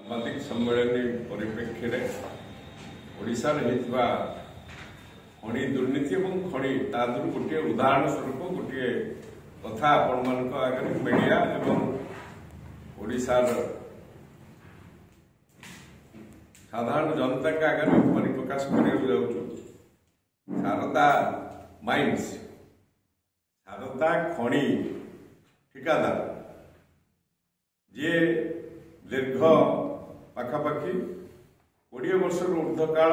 ସାମ୍ବାଦିକ ସମ୍ମିଳନୀ ପରିପ୍ରେକ୍ଷୀରେ ଓଡ଼ିଶାରେ ହେଇଥିବା ଖଣି ଦୁର୍ନୀତି ଏବଂ ଖଣି ତାଦେହରୁ ଗୋଟିଏ ଉଦାହରଣ ସ୍ୱରୂପ ଗୋଟିଏ କଥା ଆପଣମାନଙ୍କ ଆଗରେ ମିଡ଼ିଆ ଏବଂ ଓଡ଼ିଶାର ସାଧାରଣ ଜନତାଙ୍କ ଆଗରେ ପରିପ୍ରକାଶ କରିବାକୁ ଯାଉଛୁ। ଶାରଦା ମାଇନ୍ସ ଶାରଦା ଖଣି ଠିକାଦାର ଯିଏ ଦୀର୍ଘ ପାଖାପାଖି 20 ବର୍ଷରୁ ଊର୍ଦ୍ଧ୍ୱ କାଳ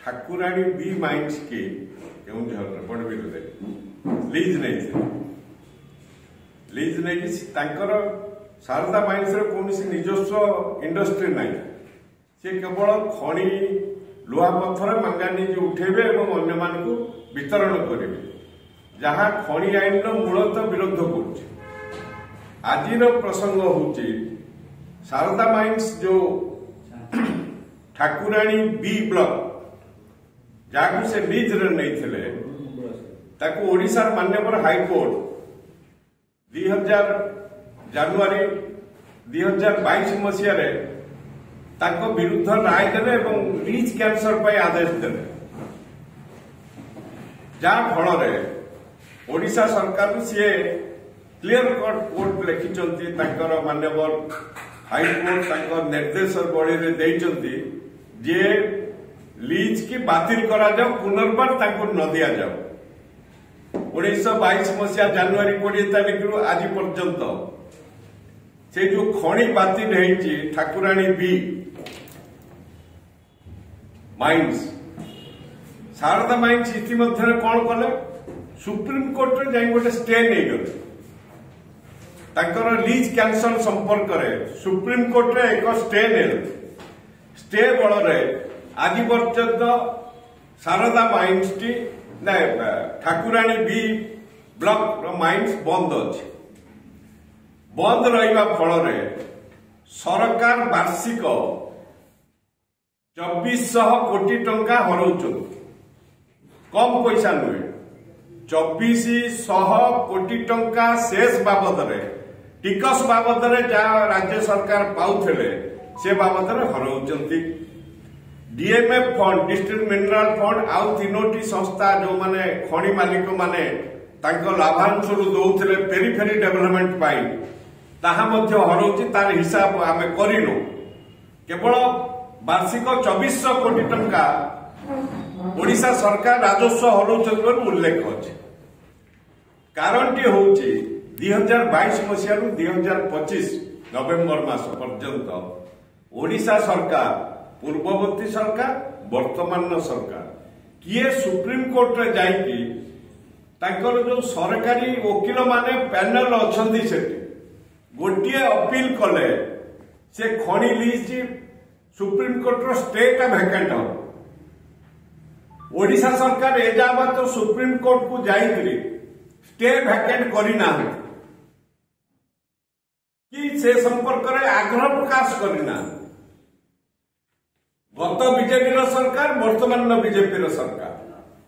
ଠାକୁରାଣୀ ବି ମାଇନ୍ସ କି କେଉଁଝରରେ ବଡ଼ବିଲରେ ଲିଜ୍ ନେଇକି ତାଙ୍କର ଶାରଦା ମାଇନ୍ସର କୌଣସି ନିଜସ୍ୱ ଇଣ୍ଡଷ୍ଟ୍ରି ନାହିଁ। ସେ କେବଳ ଖଣି ଲୁହା ପଥର ମାଙ୍ଗାନିଜ ଉଠେଇବେ ଏବଂ ଅନ୍ୟମାନଙ୍କୁ ବିତରଣ କରିବେ, ଯାହା ଖଣି ଆଇନର ମୂଳତଃ ବିରୋଧ କରୁଛି। ଆଜିର ପ୍ରସଙ୍ଗ ହେଉଛି ଶାରଦା ମାଇନ୍ସ जो ଠାକୁରାଣୀ ବି ବ୍ଲକ ଯାହାକୁ ସେ ଲିଜ୍ରେ ନେଇଥିଲେ ତାକୁ ଓଡ଼ିଶାର ମାନ୍ୟବର ହାଇକୋର୍ଟ 2000 ଜାନୁଆରୀ 2022 ମସିହାରେ ତାଙ୍କ ବିରୁଦ୍ଧ ରାୟ ଦେଲେ ଏବଂ ଲିଜ୍ କ୍ୟାନ୍ସର ପାଇଁ ଆଦେଶ ଦେଲେ, ଯାହା ଫଳରେ ଓଡ଼ିଶା ସରକାର ସିଏ କ୍ଲିୟର କଟ୍ କୋର୍ଟ ଲେଖିଛନ୍ତି ତାଙ୍କର ମାନ୍ୟବର ହାଇକୋର୍ଟ ତାଙ୍କ ନିର୍ଦ୍ଦେଶ ବଳୀରେ ଦେଇଛନ୍ତି ଯେ ଲିଜ୍ କି ବାତିଲ କରାଯାଉ, ପୁନର୍ବାର ତାଙ୍କୁ ନ ଦିଆଯାଉ। 1922 ମସିହା ଜାନୁଆରୀ 20 ତାରିଖରୁ ଆଜି ପର୍ଯ୍ୟନ୍ତ ସେ ଯୋଉ ଖଣି ବାତିଲ ହେଇଛି ଠାକୁରାଣୀ ବି ମାଇନ୍ସ ଶାରଦା ମାଇନ୍ସ ଇତିମଧ୍ୟରେ କଣ କଲେ, ସୁପ୍ରିମକୋର୍ଟରେ ଯାଇ ଗୋଟେ ଷ୍ଟେ ନେଇଗଲେ। ତାଙ୍କର ଲିଜ୍ କ୍ୟାନ୍ସଲ ସମ୍ପର୍କରେ ସୁପ୍ରିମକୋର୍ଟରେ ଏକ ଷ୍ଟେ ନେଲେ। ଷ୍ଟେ ବଳରେ ଆଜି ପର୍ଯ୍ୟନ୍ତ ଶାରଦା ମାଇନ୍ସଟି ଠାକୁରାଣୀ ବି ବ୍ଲକର ମାଇନ୍ସ ବନ୍ଦ ଅଛି। ବନ୍ଦ ରହିବା ଫଳରେ ସରକାର ବାର୍ଷିକ 2400 କୋଟି ଟଙ୍କା ହରାଉଛନ୍ତି। କମ ପଇସା ନୁହେଁ, 2400 କୋଟି ଟଙ୍କା ଶେଷ ବାବଦରେ ଟିକସ ବାବଦରେ ଯାହା ରାଜ୍ୟ ସରକାର ପାଉଥିଲେ ସେ ବାବଦରେ ହରାଉଛନ୍ତି। DMF fund, district mineral fund ଆଉ 3ଟି ସଂସ୍ଥା ଯୋଉମାନେ ଖଣି ମାଲିକ ମାନେ ତାଙ୍କ ଲାଭାଂଶରୁ ଦଉଥିଲେ ପେରିଫେରି ଡେଭଲପମେଣ୍ଟ ପାଇଁ ତାହା ମଧ୍ୟ ହରାଉଛି। ତାର ହିସାବ ଆମେ କରିନୁ। କେବଳ ବାର୍ଷିକ 2400 କୋଟି ଟଙ୍କା ଓଡ଼ିଶା ସରକାର ରାଜସ୍ୱ ହରାଉଛନ୍ତି ବୋଲି ଉଲ୍ଲେଖ ଅଛି। କାରଣଟି ହେଉଛି 2022 ମସିହାରୁ 2025 ନଭେମ୍ବର ମାସ ପର୍ଯ୍ୟନ୍ତ ଓଡ଼ିଶା ସରକାର, ପୂର୍ବବର୍ତ୍ତୀ ସରକାର, ବର୍ତ୍ତମାନର ସରକାର କିଏ ସୁପ୍ରିମକୋର୍ଟରେ ଯାଇକି ତାଙ୍କର ଯୋଉ ସରକାରୀ ଓକିଲ ମାନେ ପ୍ୟାନେଲ ଅଛନ୍ତି ସେଠି ଗୋଟିଏ ଅପିଲ କଲେ ସେ ଖଣି ଲିଜ୍ ସୁପ୍ରିମକୋର୍ଟର ଷ୍ଟେଟା ଭ୍ୟାକେଣ୍ଟ ହବ। ଓଡ଼ିଶା ସରକାର ଏଯାବତ ସୁପ୍ରିମକୋର୍ଟକୁ ଯାଇକରି ଷ୍ଟେ ଭ୍ୟାକେଣ୍ଟ କରିନାହାନ୍ତି କି ସେ ସମ୍ପର୍କରେ ଆଗ୍ରହ ପ୍ରକାଶ କରିନାହାନ୍ତି। ଗତ ବିଜେପିର ସରକାର, ବର୍ତ୍ତମାନର ବିଜେପିର ସରକାର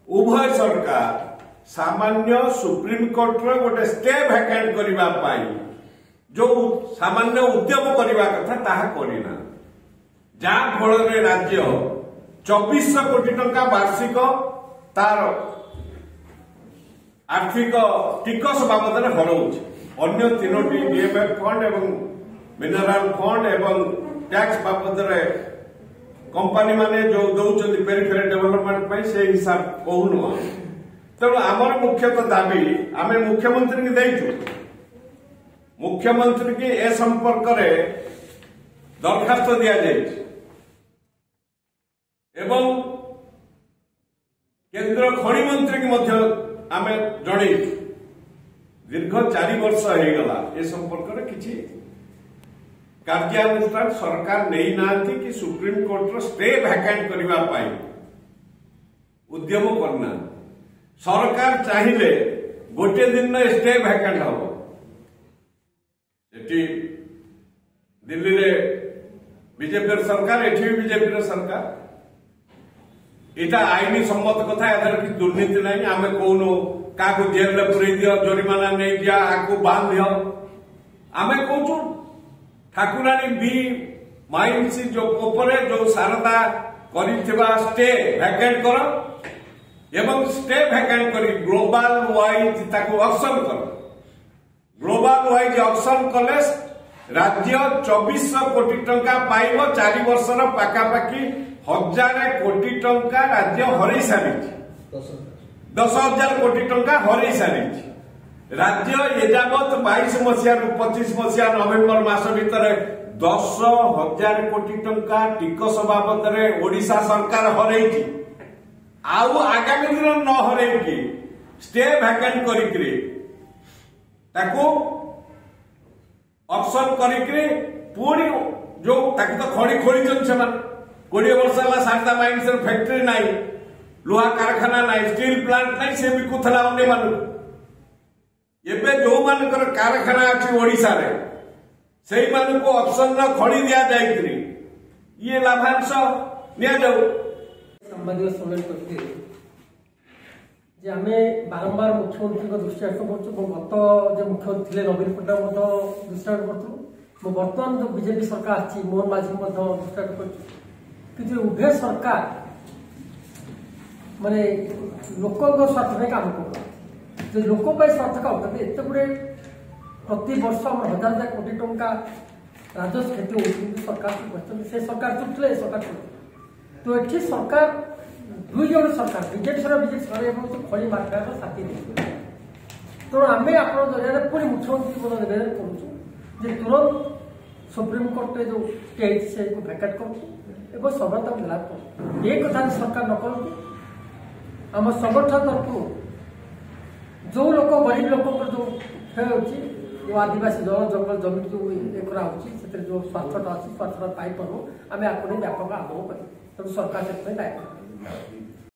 ଉଭୟ ସରକାର ସାମାନ୍ୟ ସୁପ୍ରିମକୋର୍ଟର ଗୋଟେ ଷ୍ଟେ ଭ୍ୟାକେଣ୍ଟ କରିବା ପାଇଁ ଯୋଉ ସାମାନ୍ୟ ଉଦ୍ୟମ କରିବା କଥା ତାହା କରିନାହାନ୍ତି, ଯାହା ଫଳରେ ରାଜ୍ୟ 2400 କୋଟି ଟଙ୍କା ବାର୍ଷିକ ତାର ଆର୍ଥିକ ଟିକସ ବାବଦରେ ହରାଉଛି। ଅନ୍ୟ 3ଟି ଡିଏମ୍ଏଫ୍ ଫଣ୍ଡ ଏବଂ ମିନେରାଲ ଫଣ୍ଡ ଏବଂ ଟ୍ୟାକ୍ସ ବାବଦରେ कंपनी माने जो दौरान पेरिफेरी डेवलपमेंट पे से हिसाब कहूनु। तेणु आमर मुख्यतः दाबी आम मुख्यमंत्री की देचु, मुख्यमंत्री की ए संपर्क में दरखास्त दि एवं केंद्र खनि मंत्री की आम जन दीर्घ 4 वर्ष होगला ए संपर्क में किसी कार्यानुष्ठान सरकार नहीं नांती कि सुप्रीमकोर्ट स्टे भैकेंट करने उद्यम करना। सरकार चाहिए गोटे दिन स्टे भैकेंट हम दिल्ली रे बीजेपी सरकार, एठी भी बीजेपी सरकार। यहाँ आईनी सम्मत कथा, यार कि दुर्नीति नहीं। आम कहून क्या जेल में पुरे दियो, जरिमाना नहीं दिया, आपको बांध दियो। आम कहूँ ठाकुराणी भी माइंस जो उपरे जो सारदा करिथिबा स्टे वैकेंट कर एवं स्टे वैकेंट करी ग्लोबल वाइज ताको ऑक्शन कर ग्लोबल वाइज ऑक्शन कले राज्य 2400 कोटी टंका पाइब 4 वर्षर पाखापाखि 1000 कोटी टंका राज्य हरई सारी 10,000 कोटी टंका हरई सारी राज्य एजावत 22 मसीह 25 मसीहा नवेम्बर मास भितर 10,000 कोटी टंका टिकस बाबद ओडिशा सरकार हरई आउ आगामी दिन न हरई स्टे वैकेंट करी ऑप्शन करी पुणी जो तो खड़ी खोली 20 वर्ष है शारदा माइंस फैक्ट्री नाई लुहा कारखाना नाई स्टील प्लांट नाई से बिकुला अन्य मानक एबे जो मानकर कारखाना अच्छी ओडिशा रे से ऑप्शन न खड़ी दिया जाए ये लाभांश संवाद सम्मेलन जे आम बारंबार मुख्यमंत्री दृष्टि कर गत जो मुख्यमंत्री थे नवीन पट्टनायक दृष्टि करूँ बर्तमान जो बीजेपी सरकार अच्छी मोहन माझी दृष्टि कर उभय सरकार माने लोक स्वार्थ काम कर लोक स्वार्थ काम करते एत गुड़े प्रति वर्ष आम 1000 कोटी टंका राजस्व क्षति होती सरकार से सरकार चुटले सरकार तो ये सरकार दुई जन सरकार बीजेपी सरकार खड़ी मार्का साथी तेणु आम आप जरिए पुणी मुख्यमंत्री को निवेदन करुँ तुरंत सुप्रीम कोर्ट जो स्टे से भैकेट करूँ सर्वता लाभ कर ये कथा सरकार न करूँ आम संगठन तरफ जो लोक गरीब लोक जो क्षय हो आदिवासी जंगल जमी जो ये कराऊँगी जो स्वार्थटा अच्छी स्वार्थटा पाई पारू आम आपको व्यापक आग्रह करूँ तेणु सरकार से दायित्व